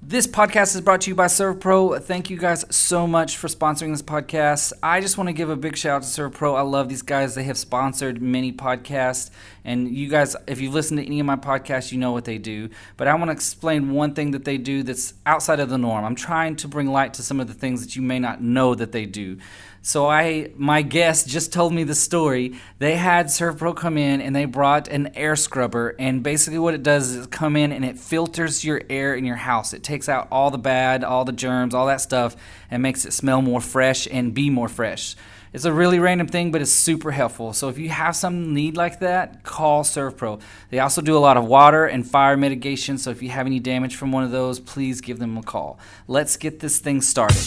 This podcast is brought to you by ServPro. Thank you guys so much for sponsoring this podcast. I just want to give a big shout out to ServPro. I love these guys. They have sponsored many podcasts. And you guys, if you've listened to any of my podcasts, you know what they do. But I want to explain one thing that they do that's outside of the norm. I'm trying to bring light to some of the things that you may not know that they do. So my guest just told me the story. They had ServPro come in and they brought an air scrubber, and basically what it does is come in and it filters your air in your house. It takes out all the bad, all the germs, all that stuff, and makes it smell more fresh and be more fresh. It's a really random thing, but it's super helpful. So if you have some need like that, call ServPro. They also do a lot of water and fire mitigation, so if you have any damage from one of those, please give them a call. Let's get this thing started.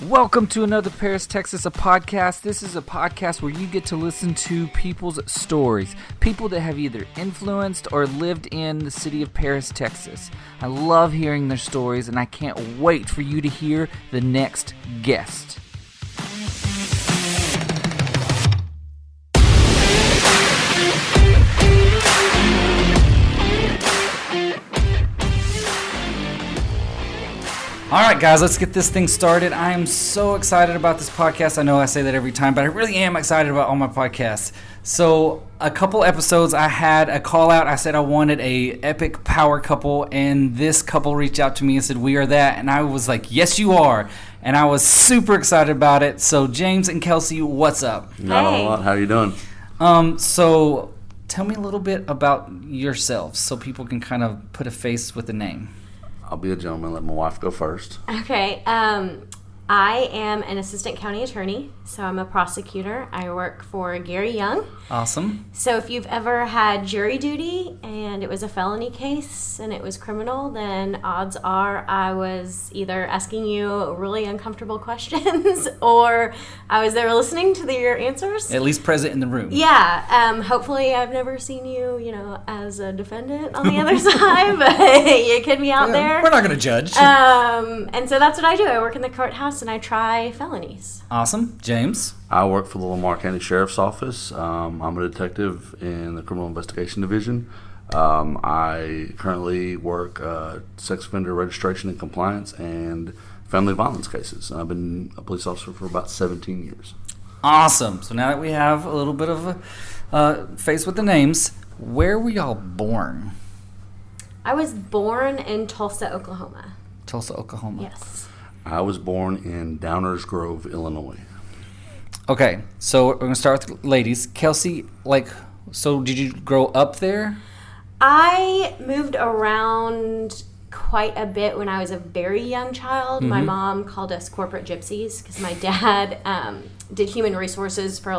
Welcome to another Paris, Texas, a podcast. This is a podcast where you get to listen to people's stories. People that have either influenced or lived in the city of Paris, Texas. I love hearing their stories, and I can't wait for you to hear the next guest. All right, guys, let's get this thing started. I am so excited about this podcast. I know I say that every time, but I really am excited about all my podcasts. So a couple episodes, I had a call out. I said I wanted a epic power couple, and this couple reached out to me and said, we are that. And I was like, yes, you are. And I was super excited about it. So James and Kelsey, what's up? Not a lot. How you doing? So tell me a little bit about yourselves so people can kind of put a face with the name. I'll be a gentleman. Let my wife go first. Okay. I am an assistant county attorney, so I'm a prosecutor. I work for Gary Young. Awesome. So if you've ever had jury duty and it was a felony case and it was criminal, then odds are I was either asking you really uncomfortable questions or I was there listening to your answers. At least present in the room. Yeah. Hopefully I've never seen you, as a defendant on the other side, but you could be out there. We're not going to judge. And so that's what I do. I work in the courthouse and I try felonies. Awesome. James? I work for the Lamar County Sheriff's Office. I'm a detective in the Criminal Investigation Division. I currently work sex offender registration and compliance and family violence cases. I've been a police officer for about 17 years. Awesome. So now that we have a little bit of a face with the names, where were y'all born? I was born in Tulsa, Oklahoma. Tulsa, Oklahoma. Yes. I was born in Downers Grove, Illinois. Okay, so we're going to start with ladies. Kelsey, so did you grow up there? I moved around quite a bit when I was a very young child. Mm-hmm. My mom called us corporate gypsies because my dad did human resources for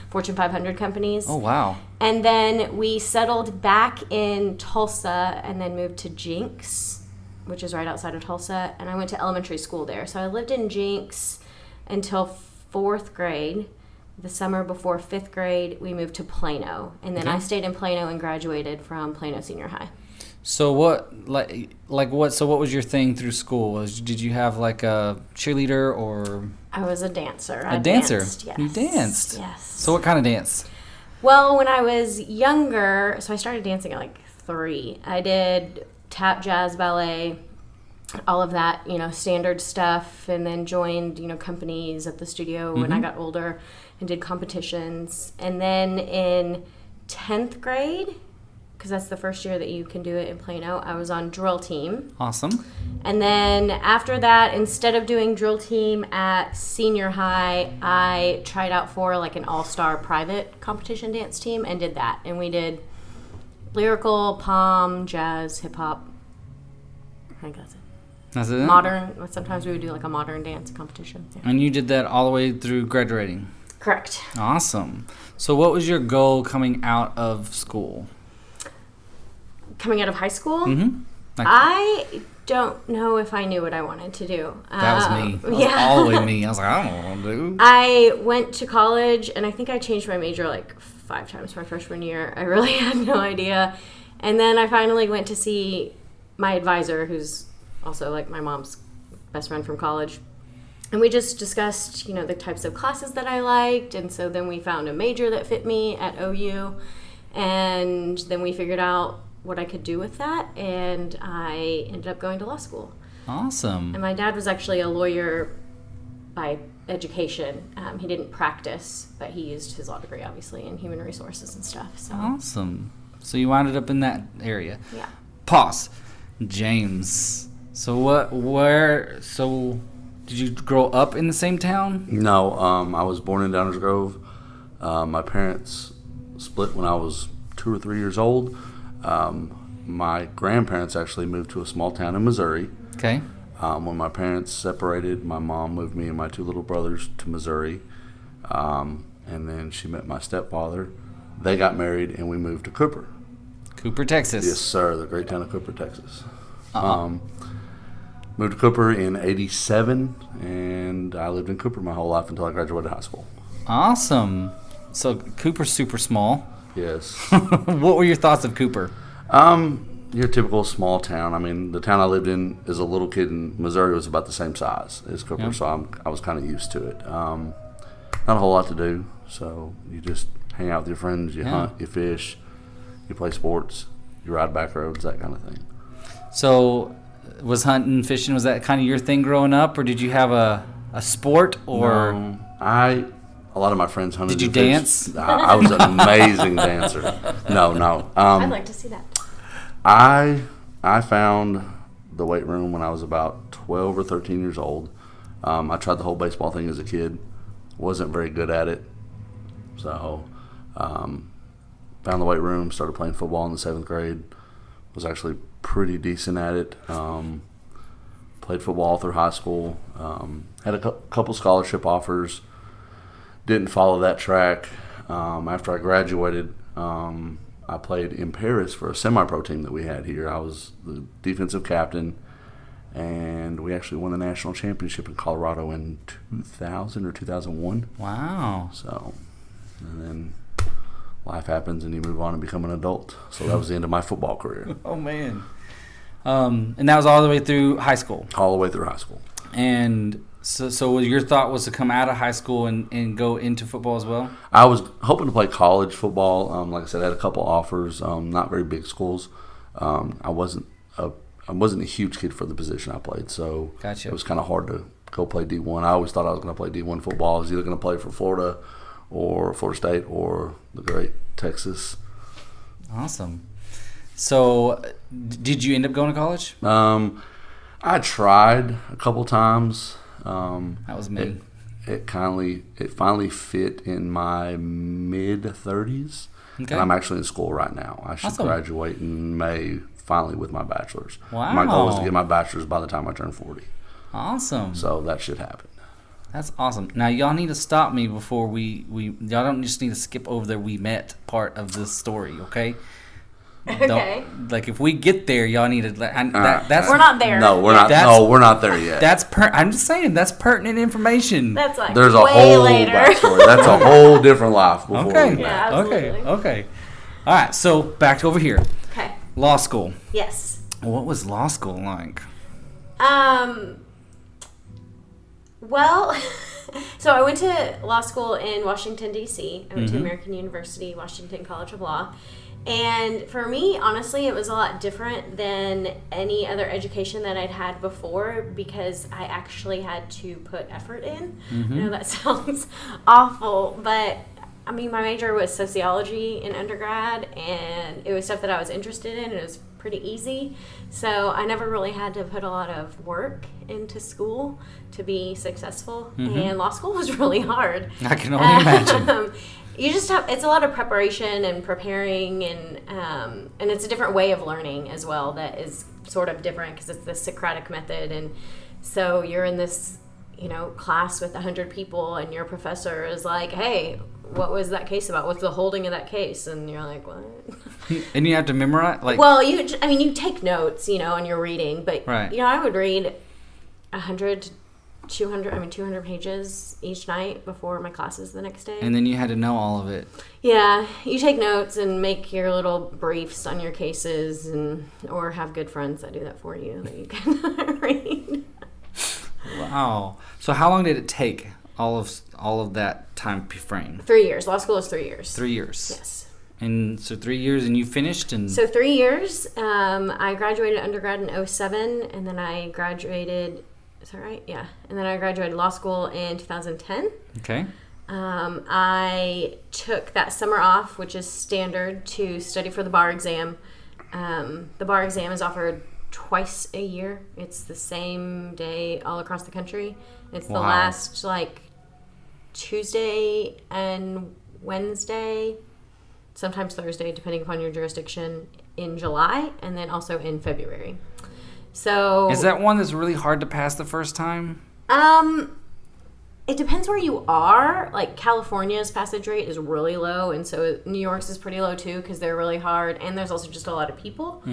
Fortune 500 companies. Oh, wow. And then we settled back in Tulsa and then moved to Jinx, which is right outside of Tulsa, and I went to elementary school there. So I lived in Jinx until 4th grade. The summer before 5th grade, we moved to Plano, and then I stayed in Plano and graduated from Plano Senior High. So what was your thing through school? Did you have a cheerleader or? I was a dancer. A dancer? Danced, yes. You danced? Yes. So what kind of dance? Well, when I was younger, so I started dancing at 3. I did tap, jazz, ballet, all of that, standard stuff, and then joined, companies at the studio when I got older and did competitions. And then in 10th grade, because that's the first year that you can do it in Plano, I was on drill team. Awesome. And then after that, instead of doing drill team at senior high, I tried out for an all-star private competition dance team and did that. And we did lyrical, pom, jazz, hip-hop. I think that's it. That's it? Modern. Sometimes we would do a modern dance competition. Yeah. And you did that all the way through graduating? Correct. Awesome. So what was your goal coming out of school? Coming out of high school? Mm-hmm. I don't know if I knew what I wanted to do. That was me. That was all the way me. I was like, I don't know what to do. I went to college, and I think I changed my major 5 times my freshman year. I really had no idea. And then I finally went to see my advisor, who's also my mom's best friend from college. And we just discussed, the types of classes that I liked. And so then we found a major that fit me at OU. And then we figured out what I could do with that, and I ended up going to law school. Awesome. And my dad was actually a lawyer by education. He didn't practice, but he used his law degree, obviously, in human resources and stuff. So. Awesome. So you wound up in that area. Yeah. Pause. James. So did you grow up in the same town? No, I was born in Downers Grove. My parents split when I was 2 or 3 years old. My grandparents actually moved to a small town in Missouri. Okay. When my parents separated, my mom moved me and my 2 little brothers to Missouri. And then she met my stepfather. They got married, and we moved to Cooper. Cooper, Texas. Yes, sir, the great town of Cooper, Texas. Moved to Cooper in '87, and I lived in Cooper my whole life until I graduated high school. Awesome. So Cooper's super small. Yes. What were your thoughts of Cooper? Your typical small town. I mean, the town I lived in as a little kid in Missouri was about the same size as Cooper, Yeah. so I was kind of used to it. Not a whole lot to do, so you just hang out with your friends, you hunt, you fish, you play sports, you ride back roads, that kind of thing. So was hunting, fishing, was that kind of your thing growing up, or did you have a sport? Or No, a lot of my friends hunted. Did you and fished. dance? I was an amazing dancer. No. I'd like to see that. I found the weight room when I was about 12 or 13 years old. I tried the whole baseball thing as a kid. Wasn't very good at it. So found the weight room, started playing football in the 7th grade. Was actually pretty decent at it. Played football through high school. Had a couple scholarship offers. Didn't follow that track. After I graduated, I played in Paris for a semi-pro team that we had here. I was the defensive captain, and we actually won the national championship in Colorado in 2000 or 2001. wow. So, and then life happens and you move on and become an adult. So that was the end of my football career. Oh man. And that was all the way through high school. All the way through high school. And so your thought was to come out of high school and go into football as well? I was hoping to play college football. Like I said, I had a couple offers, not very big schools. I wasn't a huge kid for the position I played, so Gotcha. It was kind of hard to go play D1. I always thought I was going to play D1 football. I was either going to play for Florida or Florida State or the great Texas. Awesome. So did you end up going to college? I tried a couple times. That was me. It finally fit in my mid-30s, Okay. and I'm actually in school right now. I should Awesome. graduate in May finally with my bachelor's. Wow. My goal is to get my bachelor's by the time I turn 40, Awesome. so that should happen. That's awesome. Now y'all need to stop me before we y'all don't just need to skip over the we met part of this story, okay? Okay. Like if we get there, y'all need to. That's We're not there. No, we're not. That's- No, we're not there yet. I'm just saying that's pertinent information. That's like There's a way whole later. backstory. That's a whole different life before Okay. we met. Yeah, absolutely. Okay. All right. So back over here, Okay. law school. Yes. What was law school like? Well, so I went to law school in Washington, D.C. I went to American University, Washington College of Law. And for me, honestly, it was a lot different than any other education that I'd had before because I actually had to put effort in. I know that sounds awful, but I mean, my major was sociology in undergrad, and it was stuff that I was interested in, and it was pretty easy. So I never really had to put a lot of work into school to be successful, and law school was really hard. I can only imagine. You just have, it's a lot of preparation and preparing, and it's a different way of learning as well that is sort of different because it's the Socratic method. And so you're in this, class with 100 people, and your professor is like, hey, what was that case about? What's the holding of that case? And you're like, what? And you have to memorize? Well, you take notes, and you're reading, but, Right. I would read 100, 200 pages each night before my classes the next day. And then you had to know all of it. Yeah, you take notes and make your little briefs on your cases, or have good friends that do that for you that you can read. Wow. So how long did it take? All of that time frame? 3 years. Law school is 3 years. 3 years. Yes. And so 3 years, and you finished? And So 3 years. I graduated undergrad in 07, and then I graduated, is that right? Yeah. And then I graduated law school in 2010. Okay. I took that summer off, which is standard, to study for the bar exam. The bar exam is offered twice a year. It's the same day all across the country. It's the last, Tuesday and Wednesday, sometimes Thursday, depending upon your jurisdiction, in July, and then also in February. So is that one that's really hard to pass the first time? It depends where you are. Like, California's passage rate is really low, and so New York's is pretty low too because they're really hard, and there's also just a lot of people.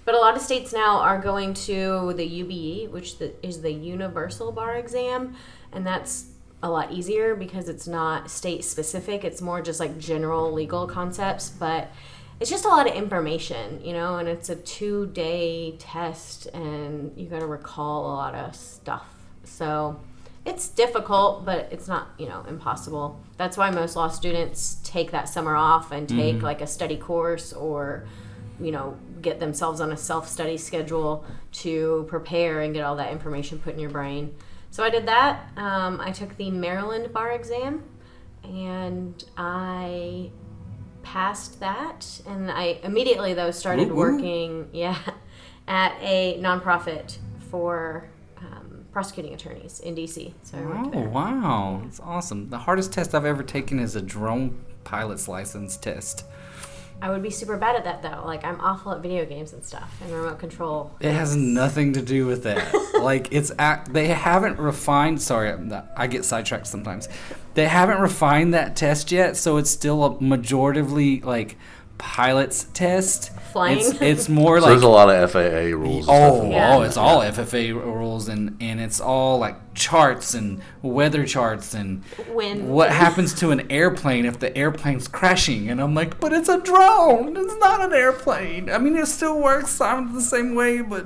But a lot of states now are going to the UBE, which is the Universal Bar Exam, and that's a lot easier because it's not state specific. It's more just like general legal concepts, but it's just a lot of information, and it's a 2-day test, and you got to recall a lot of stuff. So it's difficult, but it's not, impossible. That's why most law students take that summer off and take like a study course or, get themselves on a self-study schedule to prepare and get all that information put in your brain. So I did that. I took the Maryland bar exam, and I passed that. And I immediately, though, started working at a nonprofit for prosecuting attorneys in D.C. So I worked there. Wow. That's awesome. The hardest test I've ever taken is a drone pilot's license test. I would be super bad at that, though. Like, I'm awful at video games and stuff and remote control. It has nothing to do with that. Like, they haven't refined. Sorry, I get sidetracked sometimes. They haven't refined that test yet, so it's still a majoritively like pilot's test. Flying. It's more so like there's a lot of FAA rules. It's all FFA rules, and it's all like charts and weather charts and what happens to an airplane if the airplane's crashing. And I'm like, but it's a drone. It's not an airplane. I mean, it still works the same way, but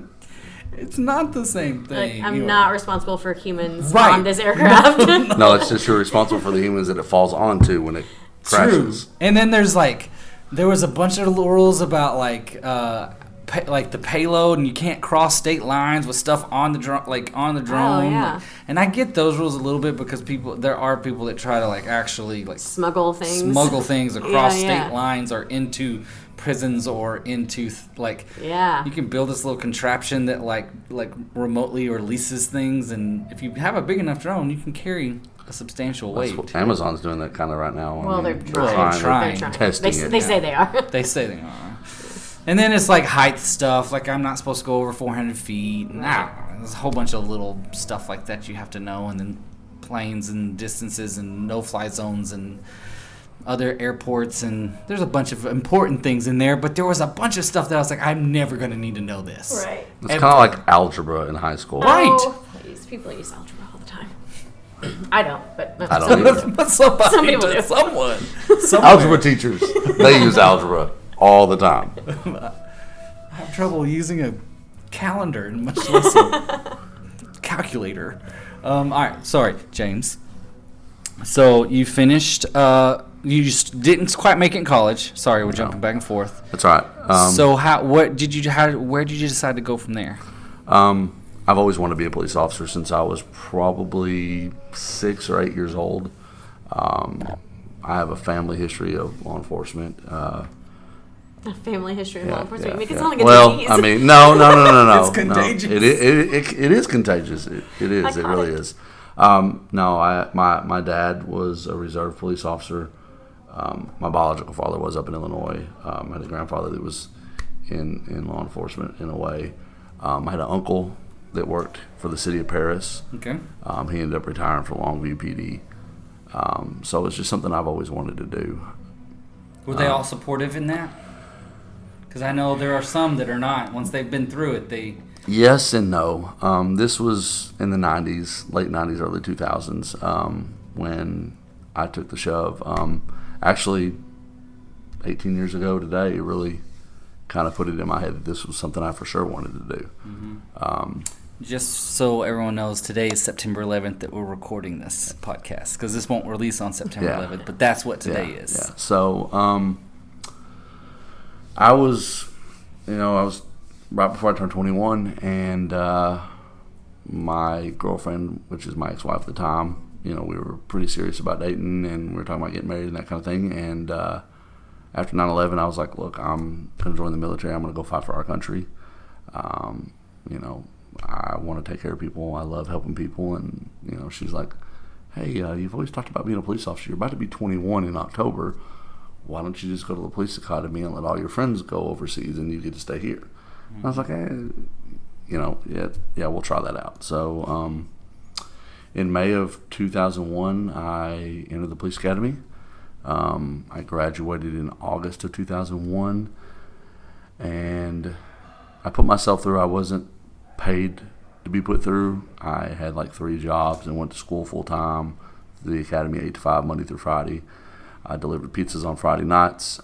it's not the same thing. Like, I'm not responsible for humans on this aircraft. No, it's just you're responsible for the humans that it falls onto when it crashes. True. And then there was a bunch of rules about like the payload, and you can't cross state lines with stuff on the drone. Oh, yeah. And I get those rules a little bit because there are people that try to actually smuggle things across state lines or into prisons or into you can build this little contraption that like remotely releases things, and if you have a big enough drone, you can carry a substantial weight. Amazon's doing that kind of right now. Well, they're trying. Testing it. They say they are. They say they are. And then it's like height stuff. Like, I'm not supposed to go over 400 feet. There's a whole bunch of little stuff like that you have to know. And then planes and distances and no-fly zones and other airports. And there's a bunch of important things in there. But there was a bunch of stuff that I was like, I'm never going to need to know this. Right. It's kind of like algebra in high school. Right. Oh, please. People use algebra all the time. I don't, but I don't either. But somebody will do. Someone. Algebra teachers, they use algebra all the time. I have trouble using a calendar, and much less a calculator. All right, sorry, James. So you finished. You just didn't quite make it in college. Sorry, we're jumping back and forth. That's all right. So where did you decide to go from there? I've always wanted to be a police officer since I was probably 6 or 8 years old. I have a family history of law enforcement. A family history of law enforcement? You make it sound like a disease. I mean, no. It's contagious. No. It is contagious. It is. It really is. My dad was a reserve police officer. My biological father was up in Illinois. I had a grandfather that was in law enforcement in a way. I had an uncle that worked for the city of Paris. Okay. He ended up retiring from Longview PD. So it's just something I've always wanted to do. Were they all supportive in that? Because I know there are some that are not. Once they've been through it, they... Yes and no. This was in the 90s, late 90s, early 2000s, when I took the shove. Actually, 18 years ago today, it really kind of put it in my head that this was something I for sure wanted to do. Just so everyone knows, today is September 11th that we're recording this podcast, because this won't release on September 11th, but that's what today is. Yeah. So, I was right before I turned 21, and my girlfriend, which is my ex-wife at the time, we were pretty serious about dating, and we were talking about getting married and that kind of thing. And after 9/11, I was like, look, I'm going to join the military. I'm going to go fight for our country. I want to take care of people. I love helping people. And, she's like, hey, you've always talked about being a police officer. You're about to be 21 in October. Why don't you just go to the police academy and let all your friends go overseas and you get to stay here? Mm-hmm. I was like, we'll try that out. So in May of 2001, I entered the police academy. I graduated in August of 2001, and I put myself through. I wasn't paid to be put through. I had like 3 jobs and went to school full time. The academy 8 to 5 Monday through Friday. I delivered pizzas on Friday nights.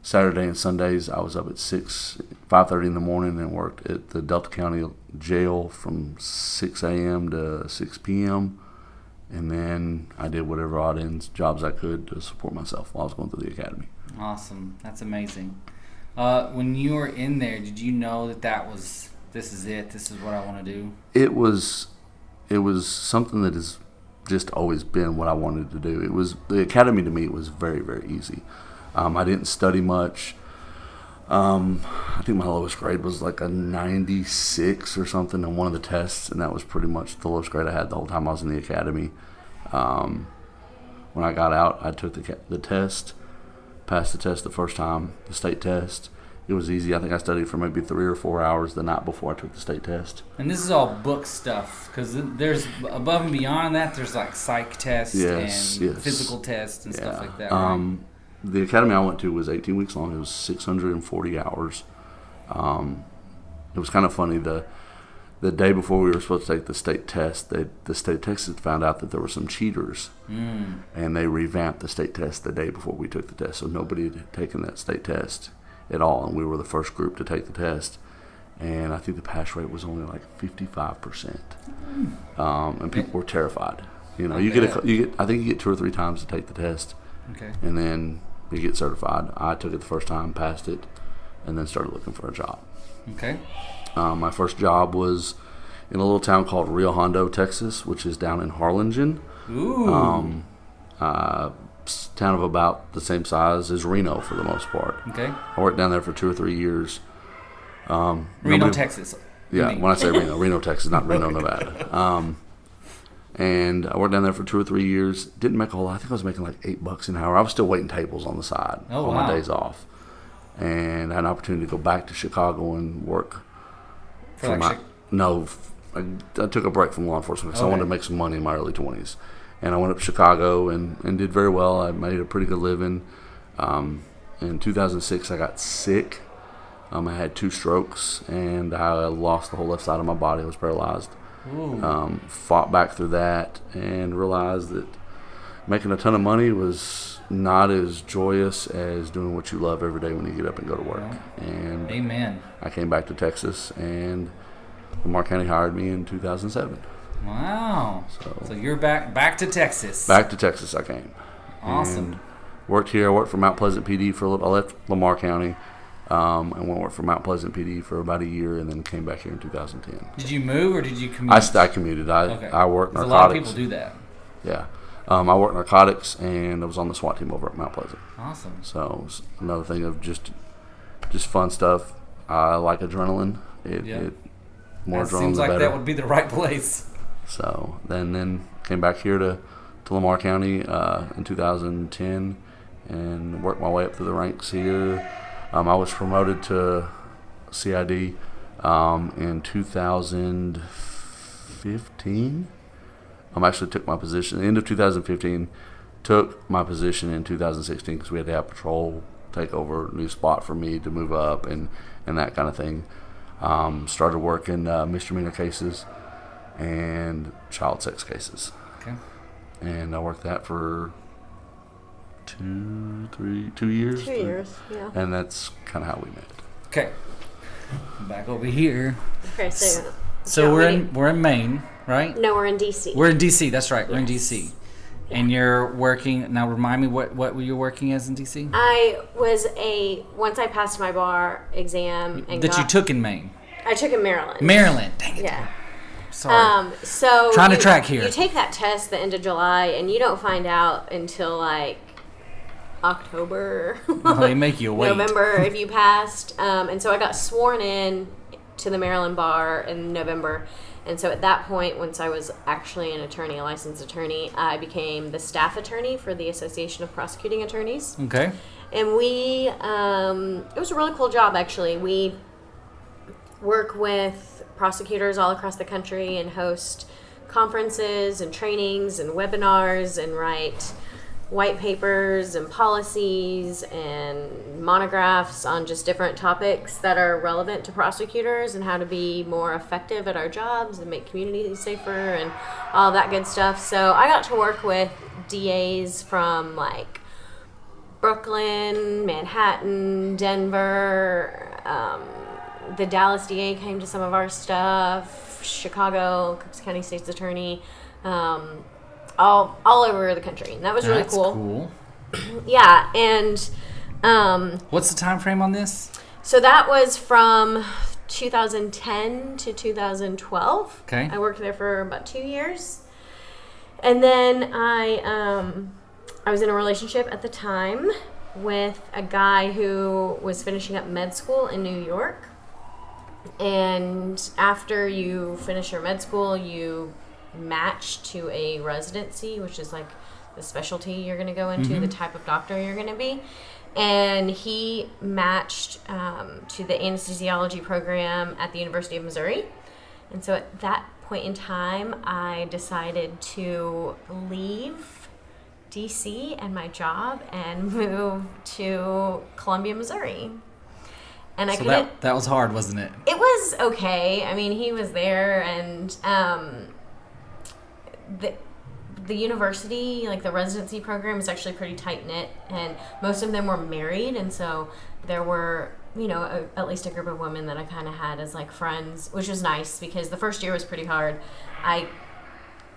Saturday and Sundays I was up at 5:30 in the morning and worked at the Delta County Jail from 6 a.m. to 6 p.m. And then I did whatever odd ends jobs I could to support myself while I was going through the academy. Awesome. That's amazing. When you were in there, did you know that this is it? This is what I want to do? It was something that has just always been what I wanted to do. The academy to me, it was very, very easy. I didn't study much. I think my lowest grade was like a 96 or something on one of the tests, and that was pretty much the lowest grade I had the whole time I was in the academy. When I got out, I took the test, passed the test the first time, the state test. It was easy. I think I studied for maybe 3 or 4 hours the night before I took the state test. And this is all book stuff, because there's above and beyond that, there's like psych tests and physical tests and stuff like that, right? The academy I went to was 18 weeks long. It was 640 hours. It was kind of funny. The day before we were supposed to take the state test, the state test had found out that there were some cheaters, and they revamped the state test the day before we took the test. So nobody had taken that state test at all, and we were the first group to take the test. And I think the pass rate was only like 55%, and people were terrified. I think you get 2 or 3 times to take the test, and then you get certified. I took it the first time, passed it, and then started looking for a job. Okay. My first job was in a little town called Rio Hondo, Texas, which is down in Harlingen. Ooh. Town of about the same size as Reno for the most part. Okay. I worked down there for 2 or 3 years. Reno, Texas. Yeah, when I say Reno, Texas, not Reno, Nevada. And I worked down there for 2 or 3 years. Didn't make a whole lot. I think I was making like $8 an hour. I was still waiting tables on the side on my days off. And I had an opportunity to go back to Chicago and work. I took a break from law enforcement because I wanted to make some money in my early 20s. And I went up to Chicago and did very well. I made a pretty good living. In 2006, I got sick. I had 2 strokes, and I lost the whole left side of my body. I was paralyzed. Fought back through that and realized that making a ton of money was not as joyous as doing what you love every day when you get up and go to work. And amen. I came back to Texas, and Lamar County hired me in 2007. Wow. So you're back to Texas. Back to Texas I came. Awesome. And worked here. I worked for Mount Pleasant PD for a little. I left Lamar County. And went to work for Mount Pleasant PD for about a year, and then came back here in 2010. Did you move or did you commute? I commuted. I worked narcotics. A lot of people do that. Yeah. I worked narcotics, and I was on the SWAT team over at Mount Pleasant. Awesome. So another thing of just fun stuff. I like adrenaline. It more adrenaline, seems like the better. That would be the right place. So then came back here to Lamar County in 2010, and worked my way up through the ranks here. I was promoted to CID in 2015. Actually took my position end of 2015. Took my position in 2016 because we had to have patrol take over, new spot for me to move up and that kind of thing. Started working misdemeanor cases and child sex cases. Okay. And I worked that for 2 years. 2 years, yeah. And that's kind of how we met. Okay. Back over here. Okay, so So we're in Maine, right? No, we're in D.C. We're in D.C. That's right. We're in Yes. D.C. And you're working now. Remind me what were you working as in D.C.? I was once I passed my bar exam and you took in Maine. I took in Maryland. Maryland. Dang it. Yeah. Sorry. So trying to track here. You take that test the end of July, and you don't find out until like October. Well, they make you wait. November if you passed. And so I got sworn in to the Maryland bar in November. And so at that point, once I was actually an attorney, a licensed attorney, I became the staff attorney for the Association of Prosecuting Attorneys. Okay. And it was a really cool job, actually. We work with prosecutors all across the country and host conferences and trainings and webinars and write white papers and policies and monographs on just different topics that are relevant to prosecutors and how to be more effective at our jobs and make communities safer and all that good stuff. So I got to work with DAs from like Brooklyn, Manhattan, Denver. The Dallas DA came to some of our stuff. Chicago, Cooks County State's Attorney. All over the country. And that was really cool. Yeah, and what's the time frame on this? So that was from 2010 to 2012. Okay. I worked there for about 2 years. And then I was in a relationship at the time with a guy who was finishing up med school in New York. And after you finish your med school, you match to a residency, which is like the specialty you're going to go into, the type of doctor you're going to be. And he matched to the anesthesiology program at the University of Missouri. And so at that point in time, I decided to leave DC and my job and move to Columbia, Missouri. And so that was hard, wasn't it? It was okay. I mean, he was there, and the university, like the residency program, is actually pretty tight-knit, and most of them were married, and so there were, at least a group of women that I kind of had as like friends, which was nice because the first year was pretty hard. I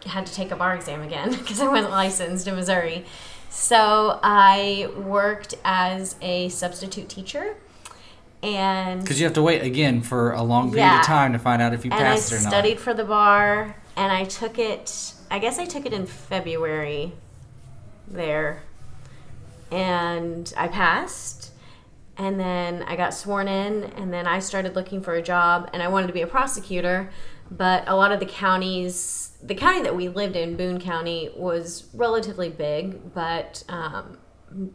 had to take a bar exam again because I wasn't licensed in Missouri. So I worked as a substitute teacher. And because you have to wait again for a long period of time to find out if you passed or not. And I studied for the bar, and I took it in February there, and I passed, and then I got sworn in, and then I started looking for a job, and I wanted to be a prosecutor, but a lot of the county that we lived in, Boone County, was relatively big, but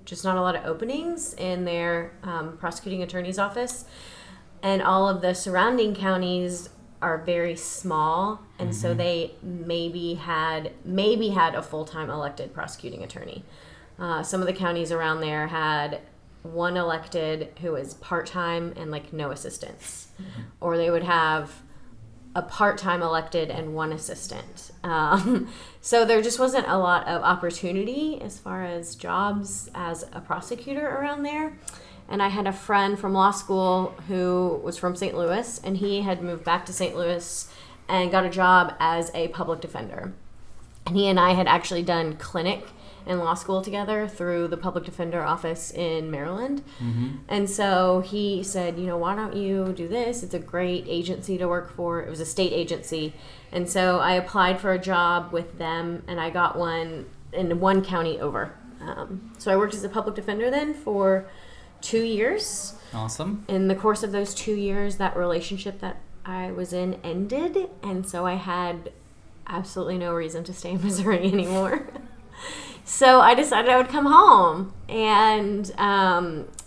just not a lot of openings in their prosecuting attorney's office, and all of the surrounding counties are very small, and so they maybe had a full-time elected prosecuting attorney. Some of the counties around there had one elected who was part-time and like no assistants, or they would have a part-time elected and one assistant. So there just wasn't a lot of opportunity as far as jobs as a prosecutor around there. And I had a friend from law school who was from St. Louis, and he had moved back to St. Louis and got a job as a public defender. And he and I had actually done clinic in law school together through the public defender office in Maryland. And so he said, why don't you do this? It's a great agency to work for. It was a state agency. And so I applied for a job with them, and I got one in one county over. So I worked as a public defender then for 2 years. Awesome. In the course of those 2 years, that relationship that I was in ended, and so I had absolutely no reason to stay in Missouri anymore. So I decided I would come home. And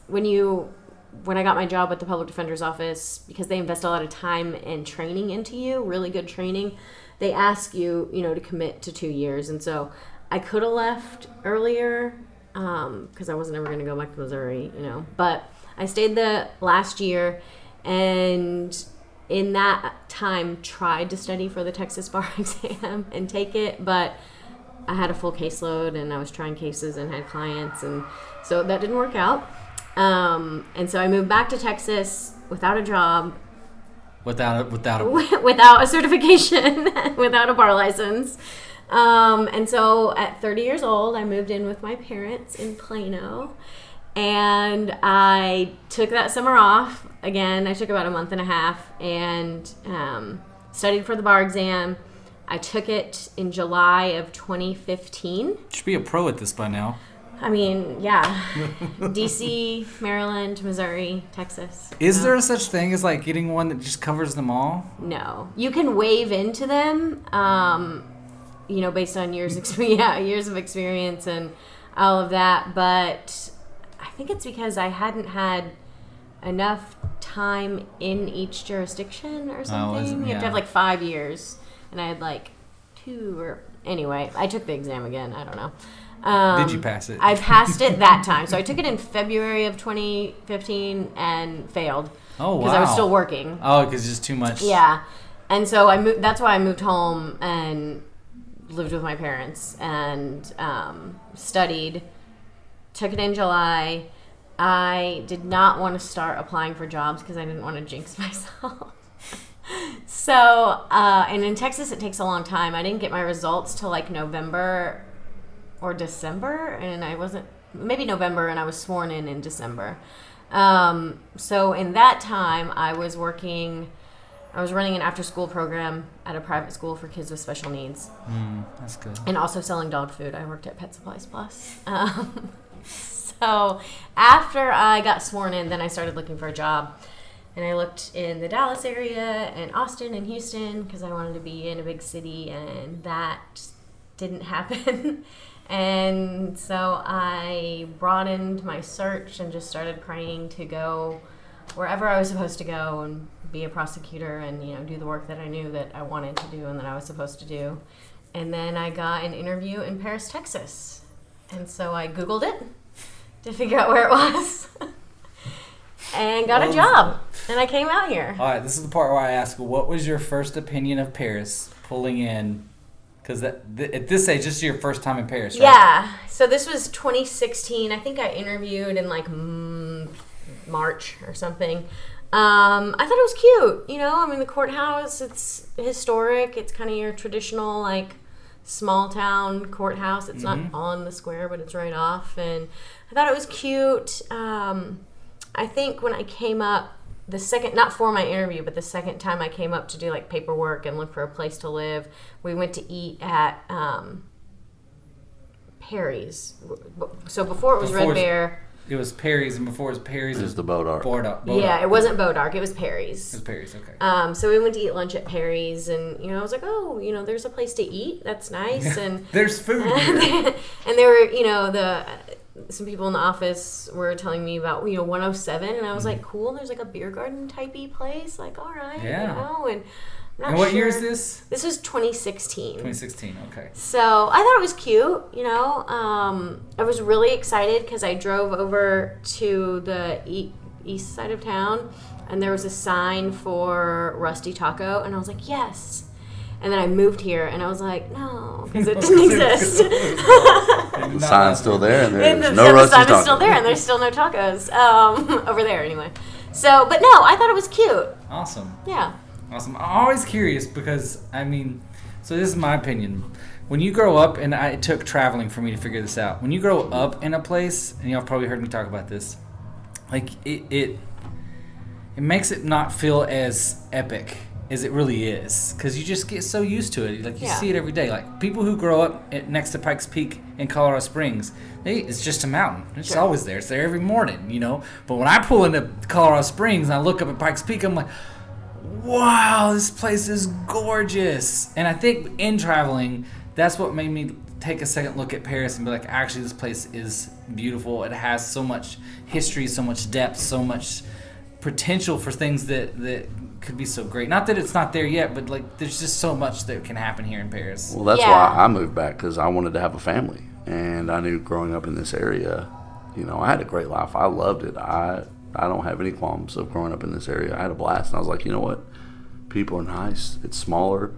when I got my job at the public defender's office, because they invest a lot of time and training into you, really good training, they ask you, to commit to 2 years. And so I could have left earlier because I wasn't ever going to go back to Missouri, But I stayed the last year, and in that time tried to study for the Texas bar exam and take it, but I had a full caseload, and I was trying cases and had clients, and so that didn't work out. And so I moved back to Texas without a job, Without without a certification, without a bar license. And so at 30 years old, I moved in with my parents in Plano. And I took that summer off. Again, I took about a month and a half and studied for the bar exam. I took it in July of 2015. You should be a pro at this by now. I mean, yeah. D.C., Maryland, Missouri, Texas. Is there such thing as like getting one that just covers them all? No. You can wave into them, based on years of experience and all of that. But I think it's because I hadn't had enough time in each jurisdiction or something. You have to have like 5 years. And I had like 2 or... Anyway, I took the exam again. I don't know. Did you pass it? I passed it that time. So I took it in February of 2015 and failed. Oh, wow. Because I was still working. Oh, because it's just too much. Yeah. And so that's why I moved home and lived with my parents and studied. Took it in July. I did not want to start applying for jobs because I didn't want to jinx myself. So, and in Texas it takes a long time. I didn't get my results till like November or December, and maybe November, and I was sworn in December. So in that time, I was running an after-school program at a private school for kids with special needs. That's good. And also selling dog food. I worked at Pet Supplies Plus. So after I got sworn in, then I started looking for a job. And I looked in the Dallas area and Austin and Houston because I wanted to be in a big city, and that didn't happen. And so I broadened my search and just started praying to go wherever I was supposed to go and be a prosecutor and, do the work that I knew that I wanted to do and that I was supposed to do. And then I got an interview in Paris, Texas. And so I Googled it to figure out where it was and got a job. And I came out here. All right, this is the part where I ask, what was your first opinion of Paris pulling in? Because at this age, this is your first time in Paris, right? Yeah. So this was 2016. I think I interviewed in like March or something. I thought it was cute. The courthouse, it's historic. It's kind of your traditional like small town courthouse. It's not on the square, but it's right off. And I thought it was cute. I think when I came up, not for my interview, but the second time I came up to do like paperwork and look for a place to live, we went to eat at Perry's. So before it was Red Bear. It was Perry's, and before it was Perry's. It was the Bodark. Yeah, it wasn't Bodark. It was Perry's. It was Perry's, okay. So we went to eat lunch at Perry's, and I was like, there's a place to eat. That's nice. And there's food here. And there were, some people in the office were telling me about 107, and I was like, cool. There's like a beer garden typey place. Like, all right, yeah. And And what year is this? This was 2016. 2016, okay. So I thought it was cute, I was really excited because I drove over to the east side of town, and there was a sign for Rusty Taco, and I was like, yes. And then I moved here, and I was like, no, because it didn't exist. The sign's still there, and there's no Rusty Taco. The sign is still there, and there's still no tacos over there anyway. So, but no, I thought it was cute. Awesome. Yeah. Awesome. I'm always curious because, so this is my opinion. When you grow up, and it took traveling for me to figure this out. When you grow up in a place, and y'all probably heard me talk about this, like it makes it not feel as epic as it really is, because you just get so used to it. Like you see it every day. Like people who grow up next to Pikes Peak in Colorado Springs, it's just a mountain. It's always there. It's there every morning, But when I pull into Colorado Springs and I look up at Pikes Peak, I'm like, wow, this place is gorgeous. And I think in traveling, that's what made me take a second look at Paris and be like, actually, this place is beautiful. It has so much history, so much depth, so much potential for things that could be so great. Not that it's not there yet, but like there's just so much that can happen here in Paris. Well, that's why I moved back, because I wanted to have a family, and I knew growing up in this area, I had a great life. I loved it. I don't have any qualms of growing up in this area. I had a blast, and I was like, you know what? People are nice. It's smaller.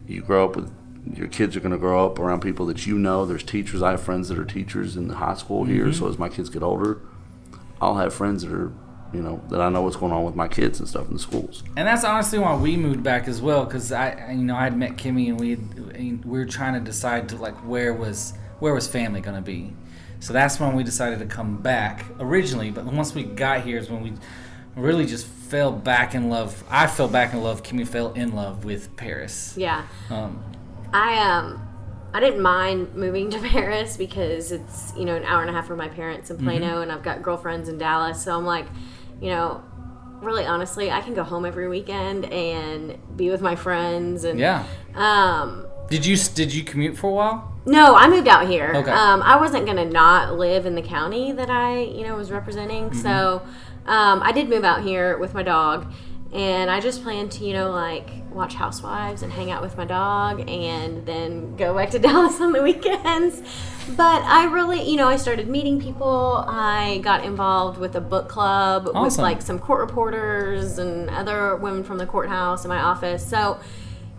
You grow up with, your kids are going to grow up around people that There's teachers. I have friends that are teachers in the high school here, so as my kids get older, I'll have friends that are that I know what's going on with my kids and stuff in the schools. And that's honestly why we moved back as well, because I had met Kimmy, and we were trying to decide to like where was family going to be. So that's when we decided to come back originally. But once we got here is when we really just fell back in love. I fell back in love. Kimmy fell in love with Paris. Yeah. I didn't mind moving to Paris because it's, an hour and a half from my parents in Plano, and I've got girlfriends in Dallas. So I'm like, really honestly, I can go home every weekend and be with my friends. And yeah. Did you commute for a while? No, I moved out here. Okay. I wasn't going to not live in the county that I, was representing. Mm-hmm. So I did move out here with my dog. And I just plan to, watch Housewives and hang out with my dog and then go back to Dallas on the weekends. But I really, I started meeting people. I got involved with a book club Awesome. with, some court reporters and other women from the courthouse in my office. So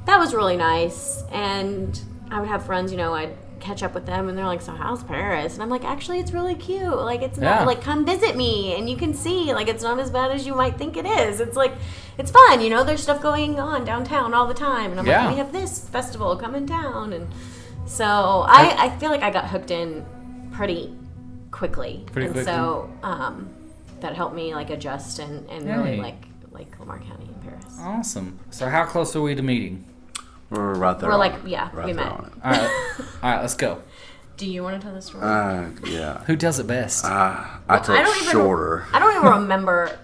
that was really nice. And I would have friends, I'd catch up with them, and they're like, so how's Paris? And I'm like, actually, it's really cute. It's not, come visit me, and you can see, it's not as bad as you might think it is. It's it's fun, there's stuff going on downtown all the time, and I'm like, we have this festival, come in town. And so I feel like I got hooked in pretty quickly. So that helped me adjust and really like Lamar County and Paris. Awesome. So how close are we to meeting? We're right there. We met. All right, let's go. Do you want to tell the story? Yeah. Who does it best? I tell it shorter. I don't even remember.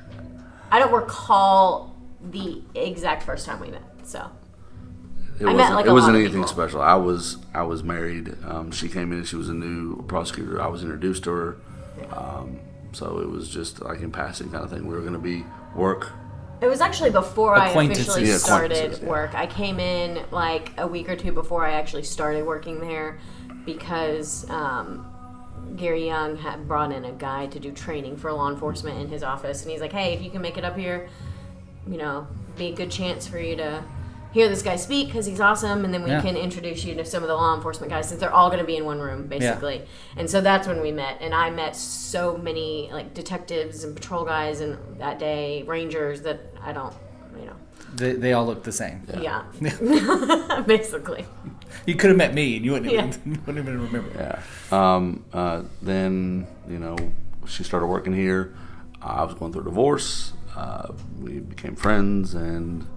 I don't recall the exact first time we met. So it wasn't anything special. I was married. She came in and she was a new prosecutor. I was introduced to her. So it was just in passing kind of thing. We were going to work. It was actually before I officially started yeah. work. I came in a week or two before I actually started working there because Gary Young had brought in a guy to do training for law enforcement in his office. And he's like, hey, if you can make it up here, be a good chance for you to hear this guy speak because he's awesome. And then we can introduce you to some of the law enforcement guys since they're all going to be in one room, basically. Yeah. And so that's when we met. And I met so many detectives and patrol guys and that day, rangers that I don't, They all look the same. Yeah. Basically. You could have met me and you wouldn't even remember. Yeah. Then, she started working here. I was going through a divorce. We became friends, and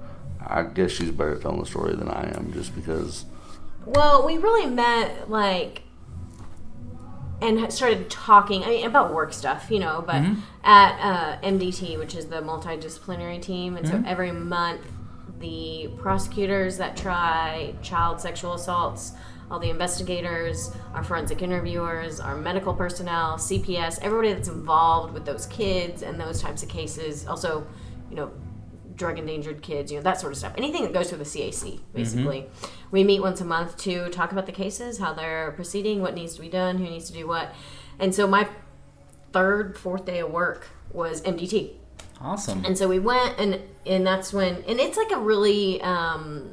I guess she's better at telling the story than I am just because. Well, we really met, and started talking, about work stuff, but at MDT, which is the multidisciplinary team. And so every month, the prosecutors that try child sexual assaults, all the investigators, our forensic interviewers, our medical personnel, CPS, everybody that's involved with those kids and those types of cases, also, drug endangered kids, that sort of stuff. Anything that goes through the CAC, basically. We meet once a month to talk about the cases, how they're proceeding, what needs to be done, who needs to do what. And so my fourth day of work was MDT. Awesome. And so we went, and that's when, and it's a really, there's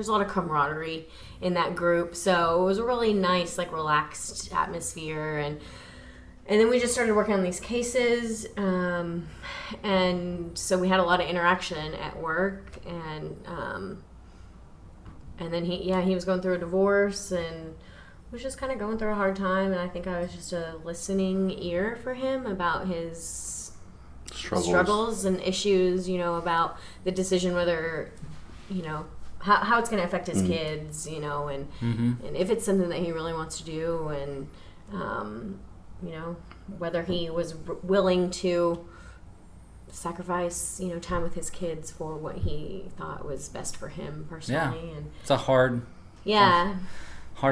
a lot of camaraderie in that group. So it was a really nice, relaxed atmosphere. And then we just started working on these cases, and so we had a lot of interaction at work, and then he was going through a divorce and was just kind of going through a hard time, and I think I was just a listening ear for him about his struggles and issues, about the decision whether, how it's going to affect his kids, and if it's something that he really wants to do, and whether he was willing to sacrifice, time with his kids for what he thought was best for him personally. Yeah. And it's a hard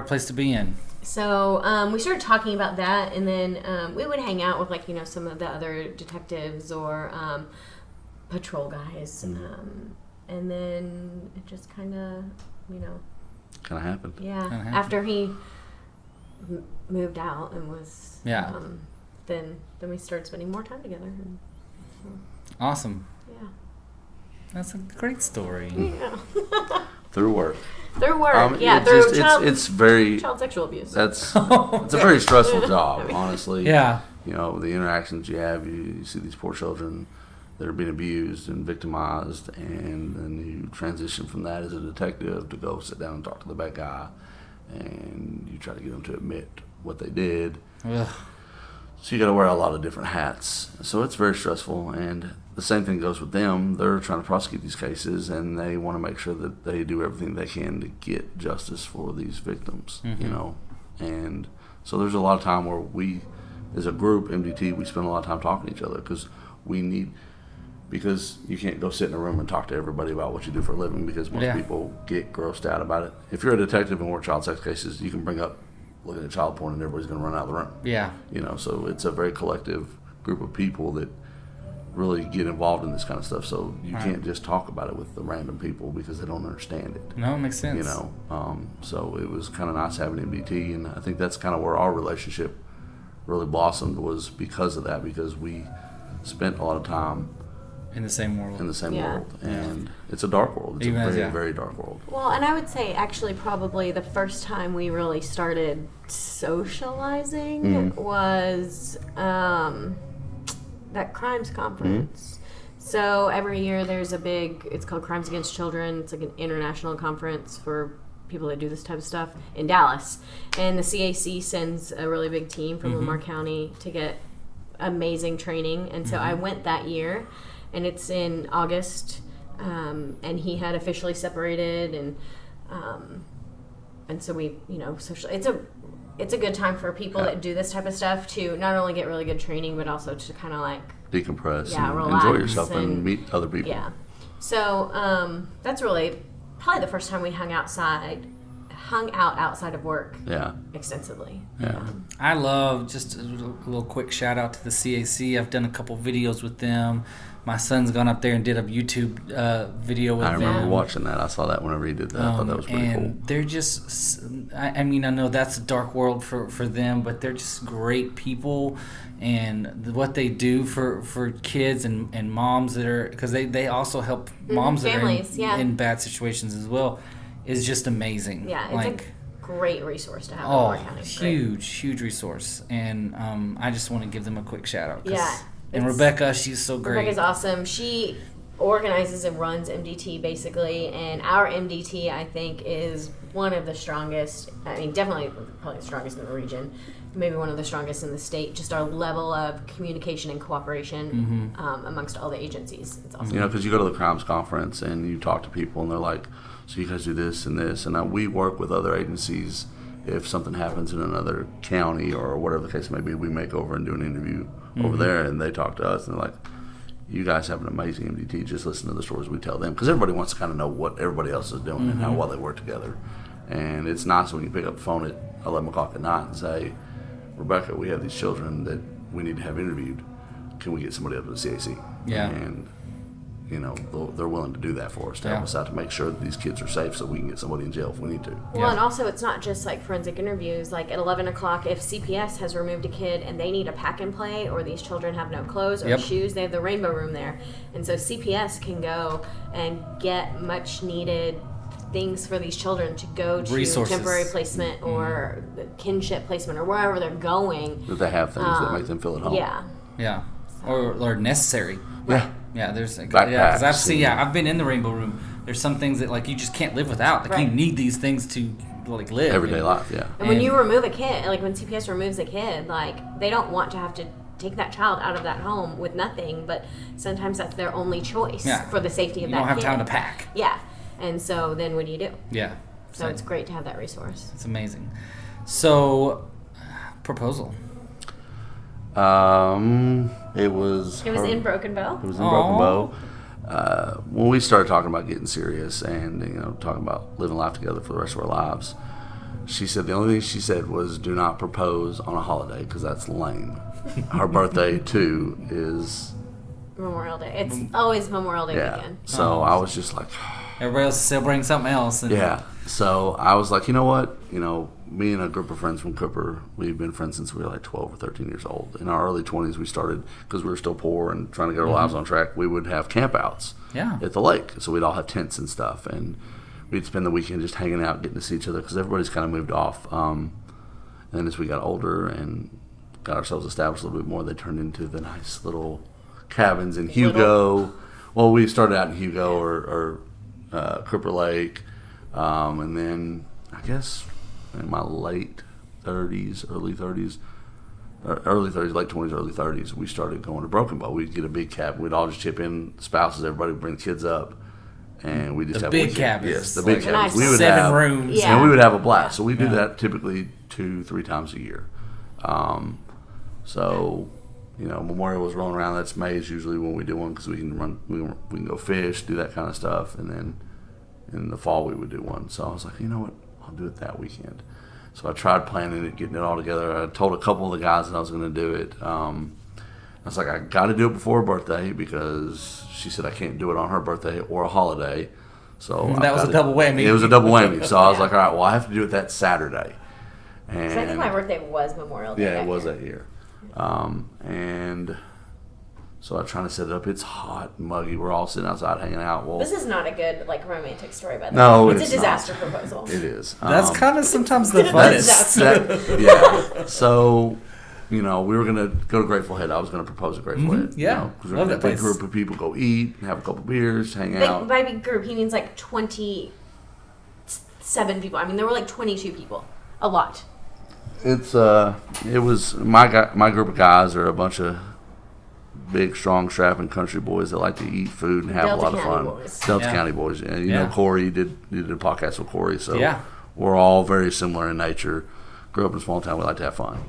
place to be in. So we started talking about that, and then we would hang out with some of the other detectives or patrol guys, and then it just kind of happened. Yeah. After he moved out and was then we started spending more time together. Awesome. Yeah. That's a great story. Yeah. Through work. Through it's very child sexual abuse. It's a very stressful job, honestly. Yeah. the interactions you have, you see these poor children that are being abused and victimized, and then you transition from that as a detective to go sit down and talk to the bad guy, and you try to get them to admit what they did. Ugh. So you got to wear a lot of different hats. So it's very stressful, and the same thing goes with them. They're trying to prosecute these cases, and they want to make sure that they do everything they can to get justice for these victims, And so there's a lot of time where we, as a group, MDT, we spend a lot of time talking to each other because you can't go sit in a room and talk to everybody about what you do for a living, because most people get grossed out about it. If you're a detective and work child sex cases, you can bring up looking at child porn and everybody's going to run out of the room. Yeah. So it's a very collective group of people that really get involved in this kind of stuff. So you can't just talk about it with the random people because they don't understand it. No, it makes sense. So it was kind of nice having MDT, and I think that's kind of where our relationship really blossomed, was because of that, because we spent a lot of time in the same world. And it's a dark world. It's a very, very dark world. Well, and I would say actually probably the first time we really started socializing was that crimes conference. So every year there's it's called Crimes Against Children. It's like an international conference for people that do this type of stuff in Dallas. And the CAC sends a really big team from Lamar County to get amazing training. And so I went that year. And it's in August, and he had officially separated, and so we, social. It's a good time for people that do this type of stuff to not only get really good training, but also to kind of like decompress, and relax, enjoy yourself, and meet other people. Yeah, so that's really probably the first time we hung out outside of work. Yeah, extensively. Yeah, I love, just a little quick shout out to the CAC. I've done a couple videos with them. My son's gone up there and did a YouTube video with them. I remember watching that. I saw that whenever he did that. I thought that was pretty cool. They're just, I know that's a dark world for them, but they're just great people. And what they do for kids and moms that are, because they also help moms that families, are in bad situations as well, is just amazing. Yeah, it's a great resource to have in Lamar County. Huge resource. And I just want to give them a quick shout out. Yeah. And Rebecca, she's so great. Rebecca's awesome. She organizes and runs MDT basically, and our MDT I think is one of the strongest. I mean, definitely probably the strongest in the region. Maybe one of the strongest in the state. Just our level of communication and cooperation amongst all the agencies. It's awesome. Because you go to the crimes conference and you talk to people, and they're like, "So you guys do this and this," and we work with other agencies. If something happens in another county or whatever the case may be, we make over and do an interview over there, and they talk to us, and they're like, "You guys have an amazing MDT. Just listen to the stories we tell them," because everybody wants to kind of know what everybody else is doing and how well they work together. And it's nice when you pick up the phone at 11 o'clock at night and say, "Rebecca, we have these children that we need to have interviewed. Can we get somebody up to the CAC?" Yeah. And they're willing to do that for us, to help us out, to make sure that these kids are safe, so we can get somebody in jail if we need to. Well, and also it's not just like forensic interviews. Like at 11 o'clock, if CPS has removed a kid and they need a pack and play, or these children have no clothes or shoes, they have the rainbow room there. And so CPS can go and get much needed things for these children to go to resources. Temporary placement or kinship placement or wherever they're going. That they have things that make them feel at home. Yeah. Or necessary. Yeah. Yeah, there's Backpacks, because I've been in the rainbow room. There's some things that like you just can't live without. Like you need these things to like live everyday life. Yeah. And when you remove a kid, like when CPS removes a kid, like they don't want to have to take that child out of that home with nothing, but sometimes that's their only choice for the safety of that kid. You don't have time to pack. Yeah. And so then what do you do? Yeah. So it's great to have that resource. It's amazing. So, proposal. It was in Broken Bow. It was in Broken Bow. When we started talking about getting serious and talking about living life together for the rest of our lives, she said the only thing she said was, "Do not propose on a holiday because that's lame." Her birthday too is Memorial Day. It's always Memorial Day weekend. So I was just like, everybody else is celebrating something else. And So I was like, you know what? Me and a group of friends from Cooper, we've been friends since we were like 12 or 13 years old. In our early 20s, we started, because we were still poor and trying to get our lives on track, we would have campouts at the lake. So we'd all have tents and stuff. And we'd spend the weekend just hanging out, getting to see each other, because everybody's kind of moved off. And as we got older and got ourselves established a little bit more, they turned into the nice little cabins in Hugo. Well, we started out in Hugo or Cripper Lake, and then I guess in my late 30s, late 20s, early 30s, we started going to Broken Bow. We'd get a big cabin. We'd all just chip in, spouses, everybody would bring kids up, and we just have big cabins. Yes, the big cabins. Nice. We would 7 have rooms. Yeah. and we would have a blast. So we do that typically 2-3 times a year. So, Memorial was rolling around. That's May is usually when we do one because we can go fish, do that kind of stuff, and then in the fall we would do one. So I was like, you know what, I'll do it that weekend. So I tried planning it, getting it all together. I told a couple of the guys that I was going to do it. I was like, I got to do it before her birthday because she said I can't do it on her birthday or a holiday. So that was a double whammy. It was a double whammy. So I was like, all right, well, I have to do it that Saturday. And So I think my birthday was Memorial Day. yeah, it was that year. And so I'm trying to set it up. It's hot and muggy. We're all sitting outside hanging out. Well, This is not a good romantic story, by the No, way. it's It's a disaster proposal. it is. That's kind of sometimes the That's- funnest. Yeah. So, we were going to go to Grateful Head. I was going to propose at Grateful Head. Yeah. Because we're Love going to that big place. group of people go eat, have a couple beers, hang out. By big group, he means like 27 people. I mean, there were like 22 people. A lot. It was my group of guys are a bunch of big, strong, strapping country boys that like to eat food and have Delta a lot of County fun. boys. Delta Yeah. County boys, and Yeah. Corey you did a podcast with Corey, so Yeah. we're all very similar in nature. Grew up in a small town, we like to have fun,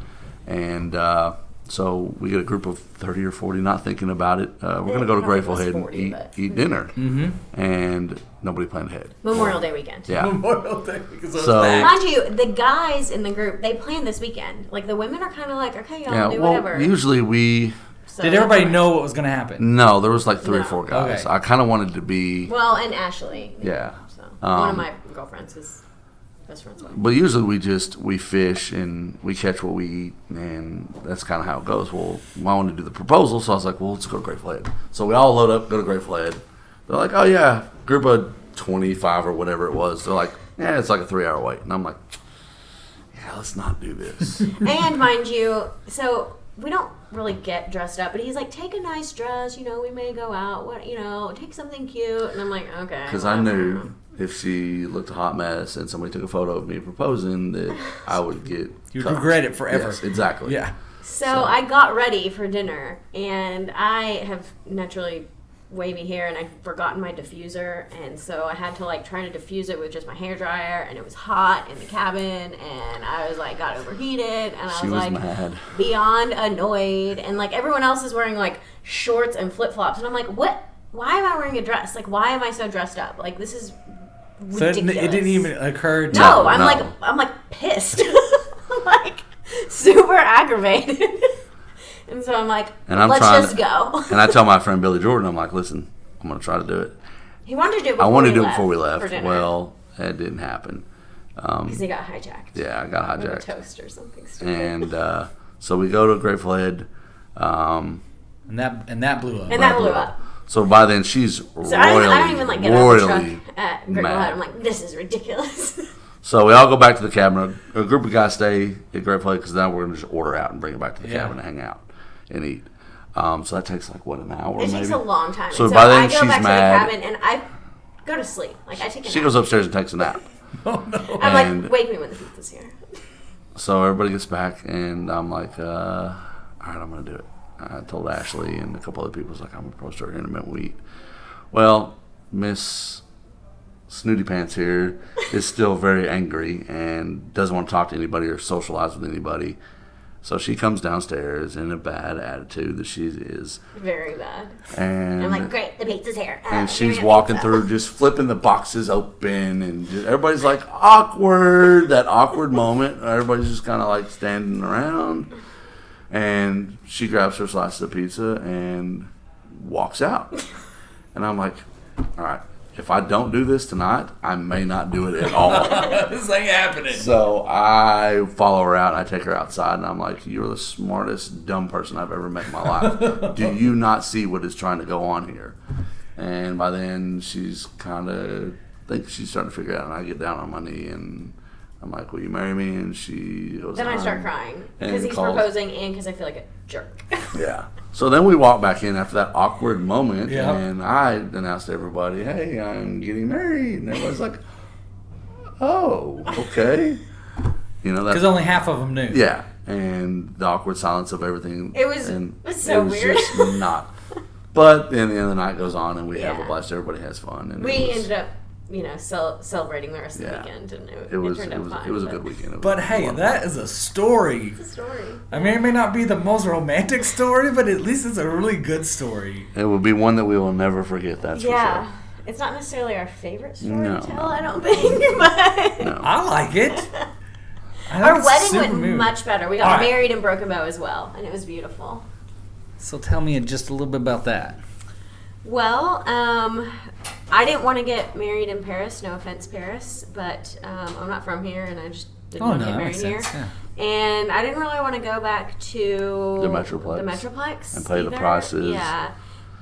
and so we get a group of 30 or 40, not thinking about it. We're going to go to I Grateful think Head it and was 40, but- eat dinner, and nobody planned ahead. Memorial Day weekend. Yeah. Memorial Day because it was So- packed. Mind you, the guys in the group, they planned this weekend. Like, the women are kind of like, okay, y'all Yeah. do Well, whatever. usually we. So Did everybody that's know what was going to happen? No, there was like 3 or No. 4 guys. Okay. I kind of wanted to be. fine. Well, and Ashley. Yeah. So, one of Um, my girlfriends is best friends with. But usually we fish and we catch what we eat, and that's kind of how it goes. Well, I wanted to do the proposal, so I was like, well, let's go to Grateful Head. So we all load up, go to Grateful Head. They're like, oh yeah, group of 25 or whatever it was. They're like, yeah, it's like a 3-hour wait. And I'm like, yeah, let's not do this. And mind you, so we don't really get dressed up, but he's like, take a nice dress, we may go out, take something cute. And I'm like, okay. Because I knew if she looked a hot mess and somebody took a photo of me proposing that I would get You'd cussed. regret it forever. Yes, exactly. Yeah. So I got ready for dinner, and I have naturally wavy hair, and I'd forgotten my diffuser, and so I had to try to diffuse it with just my hair dryer, and it was hot in the cabin, and I was got overheated, and I She was was mad. beyond annoyed, and everyone else is wearing shorts and flip flops, and I'm like, what? Why am I wearing a dress? Why am I so dressed up? This is So ridiculous. it didn't even occur to No, No. I'm pissed. I'm super aggravated. And so I'm like, And I'm let's trying just to- go. And I tell my friend Billy Jordan, I'm like, listen, I'm going to try to do it. He wanted to do it I before wanted to do it left before we for left. dinner. Well, that didn't happen. Because he got hijacked. Yeah, I got With a hijacked. toast or something stupid. And so we go to Grateful Head. and that blew up. And that blew up. So by then she's So royally, I don't even get out of the royally truck at Grateful mad. Head. I'm like, this is ridiculous. So we all go back to the cabin. A group of guys stay at Grateful Head because now we're going to just order out and bring it back to the cabin and hang out and eat. So that takes an hour It maybe? takes a long time. So And by then I go she's back mad. to the cabin and I go to sleep. I take a She nap. goes upstairs and takes a nap. Oh no. I'm and- like, wake me when the pizza's here. So everybody gets back, and I'm like, all right, I'm going to do it. I told Ashley and a couple other people, I was like, I'm going to propose to her in a minute we eat. Well, Miss Snooty Pants here is still very angry and doesn't want to talk to anybody or socialize with anybody. So she comes downstairs in a bad attitude that she is. Very bad. And I'm like, great, the pizza's here. and give she's me a walking pizza. through, just flipping the boxes open, and just, everybody's like awkward. That awkward moment. Everybody's just kind of standing around, and she grabs her slice of pizza and walks out. And I'm like, all right, if I don't do this tonight, I may not do it at all. This ain't happening. So I follow her out, and I take her outside, and I'm like, you're the smartest dumb person I've ever met in my life. Do you not see what is trying to go on here? And by then, she's kind of, I think she's starting to figure it out, and I get down on my knee, and I'm like, will you marry me? And she goes, Then I start crying because and he's calls- proposing and because I feel like a jerk. Yeah. So then we walk back in after that awkward moment, Yeah. and I announced to everybody, hey, I'm getting married. And everybody's like, oh, okay. You know, Because that. only half of them knew. Yeah. And the awkward silence of everything. It was so weird. Just not. But then the night goes on, and we have a Yeah. blast. Everybody has fun. And We it was, ended up, celebrating the rest of the Yeah. weekend, and it was turned out fine. it was a good weekend. It was But a hey, lot of that fun. is a story. It's a story. I mean, it may not be the most romantic story, but at least it's a really good story. It will be one that we will never forget. That's for Yeah. sure. It's not necessarily our favorite story No, to tell, no. I don't think, but No. I like it. I think our it's wedding super went moving. much better. We got All right. married in Broken Bow as well, and it was beautiful. So tell me just a little bit about that. Well, I didn't want to get married in Paris. No offense, Paris, but I'm not from here, and I just didn't want to get that married makes here. sense. Yeah. And I didn't really want to go back to The Metroplex. The Metroplex And pay the either. prices. Yeah.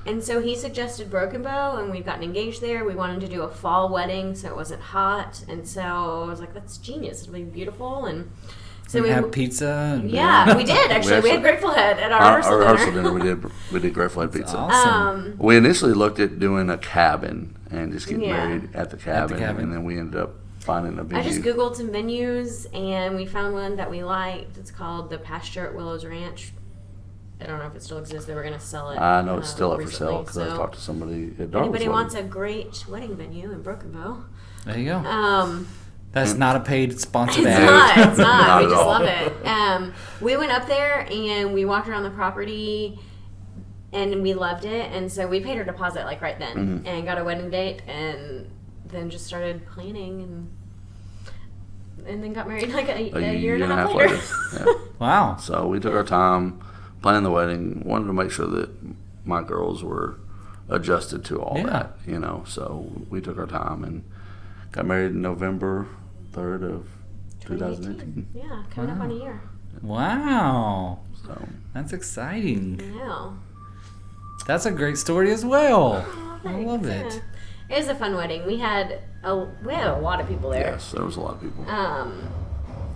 And so he suggested Broken Bow, and we've gotten engaged there. We wanted to do a fall wedding, so it wasn't hot. And so I was like, "That's genius! It'll be beautiful." And so We had pizza. And yeah, we did actually. We had Grateful Head at our rehearsal dinner. We did Grateful Head pizza. Awesome. We initially looked at doing a cabin and just getting Yeah. married at the cabin, cabin. and then we ended up finding a venue. I just Googled some venues, and we found one that we liked. It's called The Pasture at Willows Ranch. I don't know if it still exists. They were going to sell it. I know it's still up for recently, sale because I so talked to somebody at if Dartmouth. anybody wants a great wedding venue in Broken Bow. There you go. Um, That's not a paid sponsored It's ad. not. It's not. Not We at just all. love it. We went up there and we walked around the property, and we loved it. And so we paid our deposit like right then, Mm-hmm. and got a wedding date, and then just started planning, and then got married like a year and a half later. Yeah. Wow. So we took our time planning the wedding. Wanted to make sure that my girls were adjusted to all Yeah. that, you know. So we took our time and got married November 3rd of 2018. Yeah, coming up on a year. Wow. So That's exciting. Yeah. That's a great story as well. Oh, I love thanks. it. Yeah. It was a fun wedding. We had a lot of people there. yes, there was a lot of people.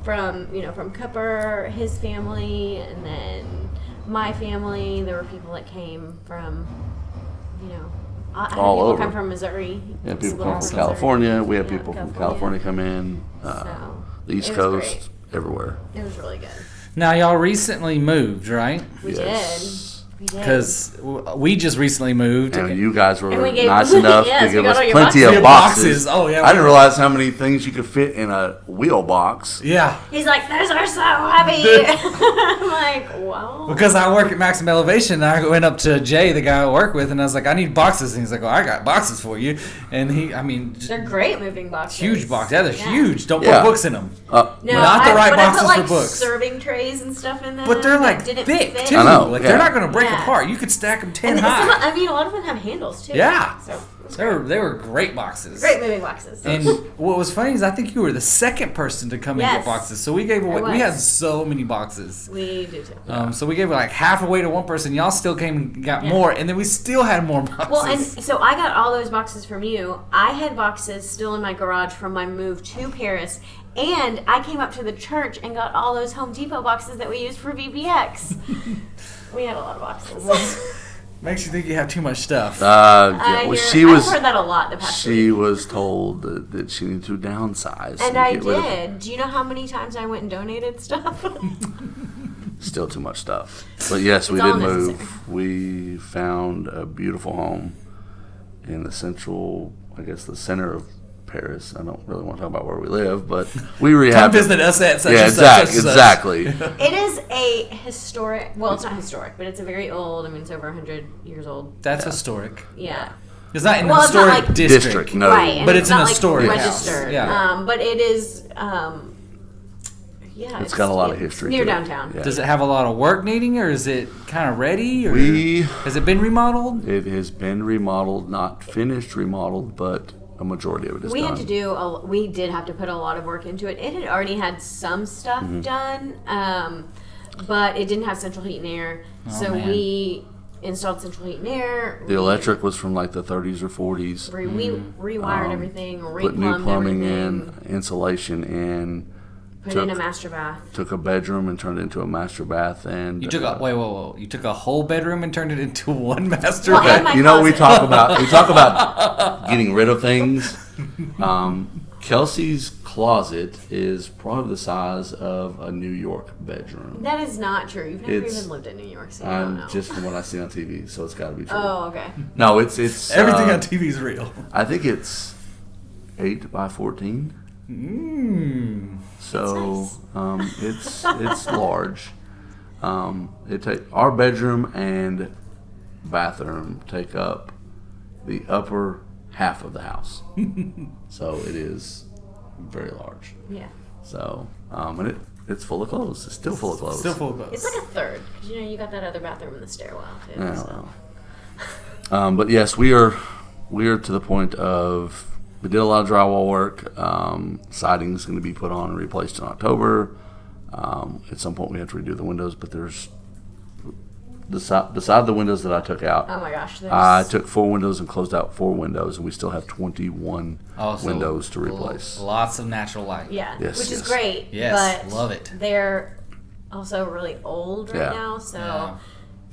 From Cooper, his family, and then my family. There were people that came from, I had All people over. come from Missouri. We had people Missouri. come from California. We had Yeah, people from California come in. So, The East it was Coast, everywhere. It was really good. Now, y'all recently moved, right? We Yes. did. We did. Because we just recently moved. And you guys were And we gave- nice enough yes, to we give got us all your plenty boxes. of boxes. Boxes. Oh, yeah. I didn't realize how many things you could fit in a wheel box. Yeah. He's like, "Those are so heavy." I'm like, "Wow." Because I work at Maximum Elevation, and I went up to Jay, the guy I work with, and I was like, I need boxes. And he's like, well, I got boxes for you. And They're great moving boxes. huge boxes. Yeah, they're huge. Don't Yeah. put books in them. No, Not the right but boxes I for put, books. serving trays and stuff in them. But they're like that didn't thick, fit. too. I know, Like, yeah. they're not going to break Yeah. apart. You could stack them 10 And high. a lot of them have handles too. Yeah. So it was They were great boxes. great moving boxes. And what was funny is I think you were the second person to come and get Yes. boxes. So we gave away. I We had was. so many boxes. We do too. So we gave like half away to one person. Y'all still came and got Yeah. more, and then we still had more boxes. Well, and so I got all those boxes from you. I had boxes still in my garage from my move to Paris. And I came up to the church and got all those Home Depot boxes that we used for VBX. We had a lot of boxes. Makes you think you have too much stuff. Yeah, well, I've heard that a lot the past She week. was told that she needed to downsize. And I get rid of did. Do you know how many times I went and donated stuff? still too much stuff. But yes, we It's did all move. necessary. We found a beautiful home in the central, I guess, the center of Paris. I don't really want to talk about where we live, but we Come rehabbed. visit us at such Yeah, and such. exactly. It is a historic, well, it's not historic, but it's a very old, it's over 100 years old. That's historic. Yeah. It's not in Well, the it's not historic like- district. No. Right. And But it's an not historic like house. registered. Yeah. But it is, yeah. It's got a lot of history Near to it. downtown. Yeah. Does it have a lot of work needing, or is it kind of ready? Or We- has it been remodeled? It has been remodeled, not finished remodeled, but a majority of it is We done. had to we did have to put a lot of work into it. It had already had some stuff Mm-hmm. done, but it didn't have central heat and air. So man. we installed central heat and air. The electric was from like the 30s or 40s. We rewired everything, Put new replumbed plumbing everything. in, insulation in. Put in a master bath. Took a bedroom and turned it into a master bath, and You took whoa! You took a whole bedroom and turned it into one master Well, bed. and You know, we talk about getting rid of things. Kelsey's closet is probably the size of a New York bedroom. That is not true. You've never even lived in New York, so I don't know. Just from what I see on TV, so it's got to be true. Oh, okay. No, it's Everything on TV is real. I think it's 8 by 14. So it's large. Our bedroom and bathroom take up the upper half of the house. So it is very large. Yeah. So and it's full of clothes. It's still full of clothes. Still full of clothes. It's like a third, because you got that other bathroom in the stairwell too. Yeah, so. well. But yes, we are to the point of, we did a lot of drywall work. Siding is going to be put on and replaced in October. At some point we have to redo the windows, but there's beside the windows that I took out. Oh my gosh! I took 4 windows and closed out 4 windows, and we still have 21 so windows to replace. Lots of natural light. Yeah, Yes, which is yes. great. Yes, but love it. They're also really old right now, so Yeah.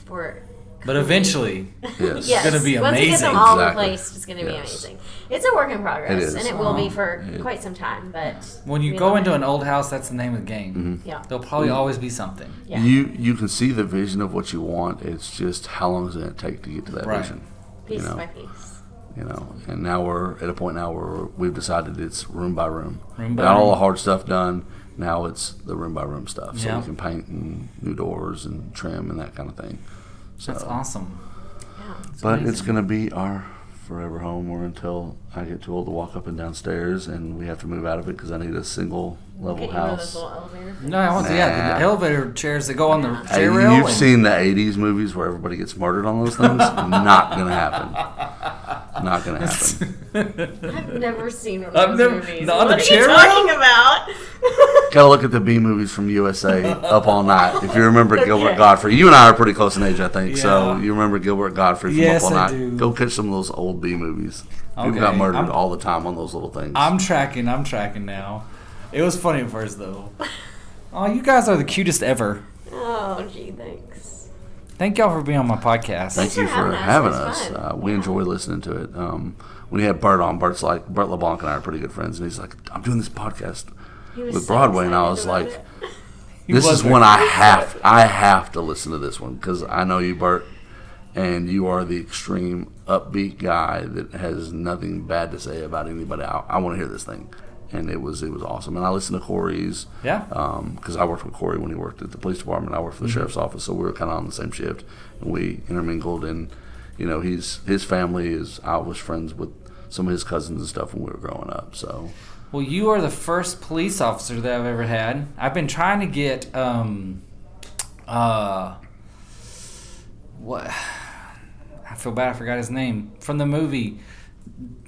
we're. But eventually, Yes. Yes. gonna be Once we get them amazing. all Exactly. replaced, it's going to be Yes. amazing. It's a work in progress, It is. and it will be for quite some time. But when you we go love into it. an old house, that's the name of the game. Yeah. There'll probably always be something. Yeah. You can see the vision of what you want. It's just how long is it going to take to get to that Right. vision? Piece you know? by piece. And now we're at a point now where we've decided it's room by room. Room by Got all room. the hard stuff done. Now it's the room by room stuff. So Yeah. we can paint and new doors and trim and that kind of thing. So, That's awesome. Yeah. but amazing. it's going to be our forever home, or until I get too old to walk up and down stairs and we have to move out of it because I need a single level Get you one of those house. little elevator things. No, I want the Nah. elevator chairs that go on the Hey, chair rail. you've and- seen the 80s movies where everybody gets murdered on those things? Not going to happen. Not going to happen. I've never seen one I've of never- those movies. not What a are chair you rail? talking about? Gotta look at the B movies from USA up all night. If you remember Gilbert Okay. Godfrey, you and I are pretty close in age, I think. So Yeah. you remember Gilbert Godfrey from Yes, up all I night. do. Go catch some of those old B movies. People Okay. got murdered I'm- all the time on those little things. I'm tracking now. It was funny at first, though. Oh, you guys are the cutest ever. Oh, gee, thanks. Thank y'all for being on my podcast. Thank you for for having having us. us. It was fun. We enjoy listening to it. When he had Bert on, Bert's like, Bert LeBlanc and I are pretty good friends, and he's like, I'm doing this podcast He was with so Broadway, and I excited was about like, it. He this was is one I have to listen to this one, because I know you, Bert, and you are the extreme upbeat guy that has nothing bad to say about anybody. I want to hear this thing, and it was awesome. And I listened to Corey's, Yeah. because I worked with Corey when he worked at the police department. I worked for the sheriff's office, so we were kind of on the same shift, and we intermingled. And his family I was friends with some of his cousins and stuff when we were growing up. So. Well, you are the first police officer that I've ever had. I've been trying to get what? I feel bad. I forgot his name from the movie,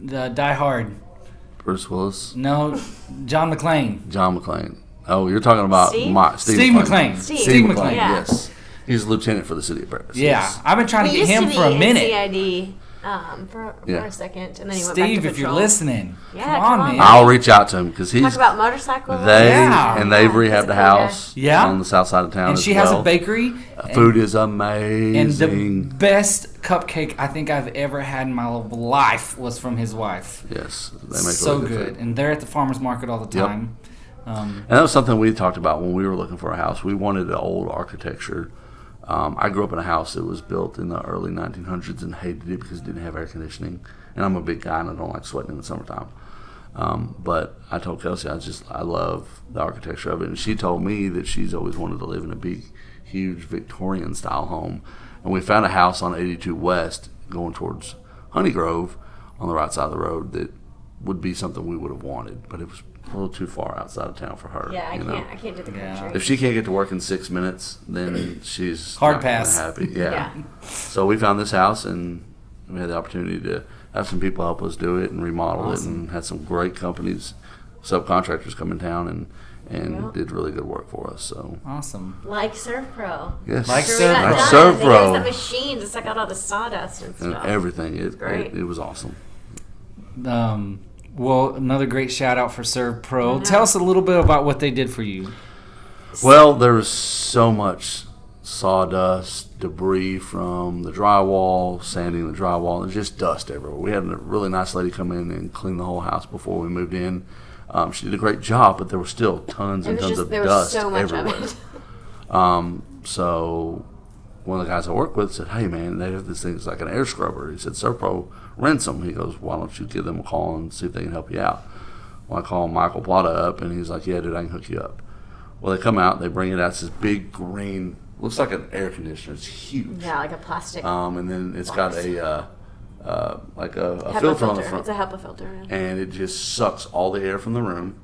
the Die Hard. Bruce Willis, No, John McClane. John McClane. Oh, you're talking about Steve? Steve McClane. Steve McClane. Yeah. Yes, he's a lieutenant for the city of Paris. Yeah, Yes. I've been trying to We get used him to for a be in minute. CID, for Yeah. a second, and then he went back to Steve, if you're patrol. listening, Yeah, come on, come on. man. I'll reach out to him because Talk about motorcycles. they've Yeah. rehabbed a house Yeah. on the south side of town. And as she well. has a bakery. Food is And the amazing. best cupcake I think I've ever had in my life was from his wife. Yes, they make So really good. food. And they're at the farmer's market all the Yep. time. And that was something we talked about when we were looking for a house. We wanted the old architecture. I grew up in a house that was built in the early 1900s and hated it because it didn't have air conditioning. And I'm a big guy and I don't like sweating in the summertime. But I told Kelsey I love the architecture of it. And she told me that she's always wanted to live in a big, huge Victorian style home. And we found a house on 82 West going towards Honeygrove on the right side of the road that would be something we would have wanted. But it was a little too far outside of town for her. Yeah, I you know? can't do the Yeah. country. If she can't get to work in 6 minutes, then she's Hard not gonna pass. Happy. Yeah. Yeah. So we found this house and we had the opportunity to have some people help us do it and remodel it, and had some great companies, subcontractors come in town and did really good work for us. So Awesome. Like ServPro. yes, Like After we got ServPro. done, ServPro. They used that machine to suck out all the sawdust and and stuff. everything. great. It was awesome. Well, another great shout out for Serve Pro. Tell us a little bit about what they did for you. Well, there was so much sawdust, debris from the drywall, sanding the drywall, and just dust everywhere. We had a really nice lady come in and clean the whole house before we moved in. She did a great job, but there were still tons and tons of dust everywhere. So one of the guys I work with said, "Hey man, they have this thing. It's like an air scrubber." He said, "Serpro rents them." He goes, "Why don't you give them a call and see if they can help you out?" Well, I call Michael Plata up, and he's like, "Yeah, dude, I can hook you up." Well, they come out, they bring it out. It's this big green, looks like an air conditioner. It's huge. Yeah, like a plastic. And then it's got a like a HEPA filter on the front. It's a HEPA filter. Yeah. And it just sucks all the air from the room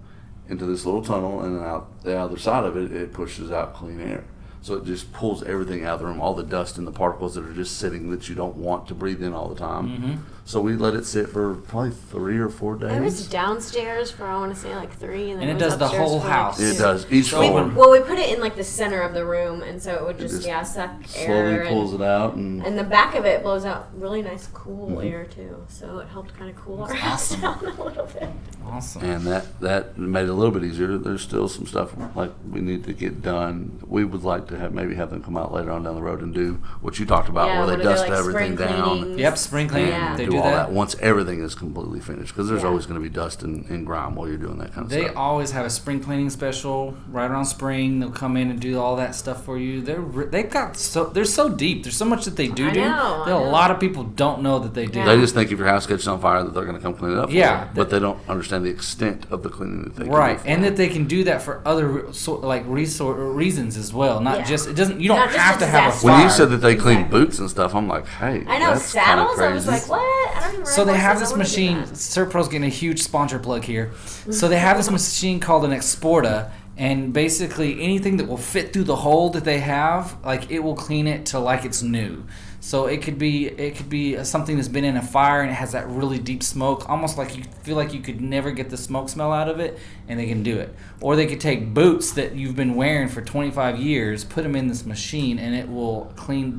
into this little tunnel, and then out the other side of it, it pushes out clean air. So it just pulls everything out of the room, all the dust and the particles that are just sitting that you don't want to breathe in all the time. Mm-hmm. So we let it sit for probably 3 or 4 days. It was downstairs for, I want to say, like 3. And then it does the whole house. It does. Each floor. We put it in like the center of the room, and so it would just suck air. Slowly pulls it out. And the back of it blows out really nice, cool air, too. So it helped kind of cool our house down a little bit. Awesome. And that made it a little bit easier. There's still some stuff like we need to get done. We would like to have them come out later on down the road and do what you talked about, where they dust everything down. Yep, spring cleaning. And they do do all that once everything is completely finished, because there's always going to be dust and grime while you're doing that kind of stuff. They always have a spring cleaning special right around spring. They'll come in and do all that stuff for you. They're so deep. There's so much that they do. A lot of people don't know that they do. They just think if your house catches on fire that they're going to come clean it up. Yeah, but they don't understand the extent of the cleaning that they can right, do and that they can do that for other reasons as well. Not just it doesn't. You don't have to have a fire. When you said that they clean boots and stuff, I'm like, hey, I know that's saddles. Crazy. I was like, what? I don't even. So they have this machine. Serpro's getting a huge sponsor plug here. So they have this machine called an Exporta, and basically anything that will fit through the hole that they have, like it will clean it to like it's new. So it could be something that's been in a fire and it has that really deep smoke, almost like you feel like you could never get the smoke smell out of it, and they can do it. Or they could take boots that you've been wearing for 25 years, put them in this machine, and it will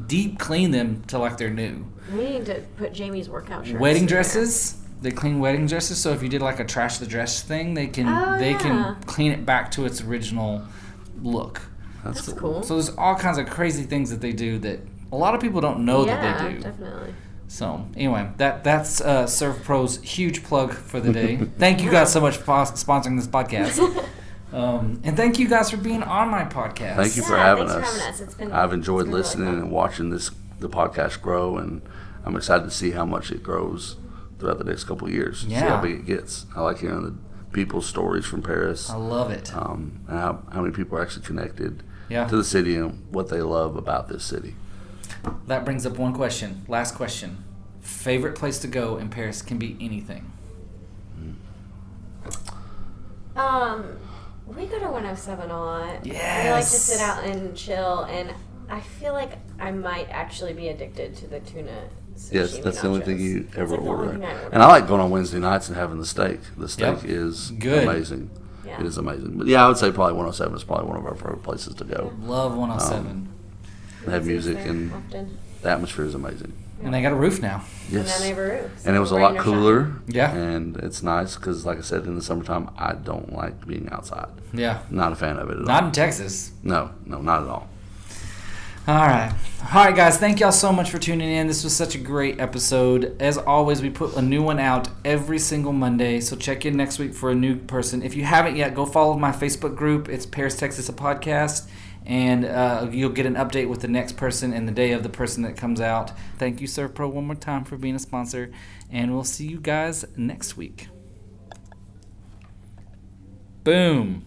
deep clean them to like they're new. We need to put Jamie's workout shirts. Wedding dresses. They clean wedding dresses, so if you did like a trash the dress thing, they can clean it back to its original look. That's cool. So there's all kinds of crazy things that they do that a lot of people don't know that they do. Yeah, definitely. So anyway, that's Serve Pro's huge plug for the day. Thank you guys so much for sponsoring this podcast. And thank you guys for being on my podcast. Thank you for having us. I've enjoyed listening and watching the podcast grow, and I'm excited to see how much it grows throughout the next couple of years. Yeah. See how big it gets. I like hearing the people's stories from Paris. I love it. And how many people are actually connected to the city and what they love about this city. That brings up one question. Last question. Favorite place to go in Paris can be anything. We go to 107 a lot. Yes. We like to sit out and chill, and I feel like I might actually be addicted to the tuna. Yes, that's the only thing you ever order. And I like going on Wednesday nights and having the steak. The steak is good. Amazing. Yeah. It is amazing. But yeah, I would say probably 107 is probably one of our favorite places to go. Love 107. They have music, and the atmosphere is amazing. And they got a roof now. Yes. And then they have a roof. And it was a lot cooler. Yeah. And it's nice because, like I said, in the summertime, I don't like being outside. Yeah. Not a fan of it at all. Not in Texas. No, not at all. All right, guys. Thank y'all so much for tuning in. This was such a great episode. As always, we put a new one out every single Monday, so check in next week for a new person. If you haven't yet, go follow my Facebook group. It's Paris, Texas, a podcast, and you'll get an update with the next person and the day of the person that comes out. Thank you, Serve Pro, one more time for being a sponsor, and we'll see you guys next week. Boom.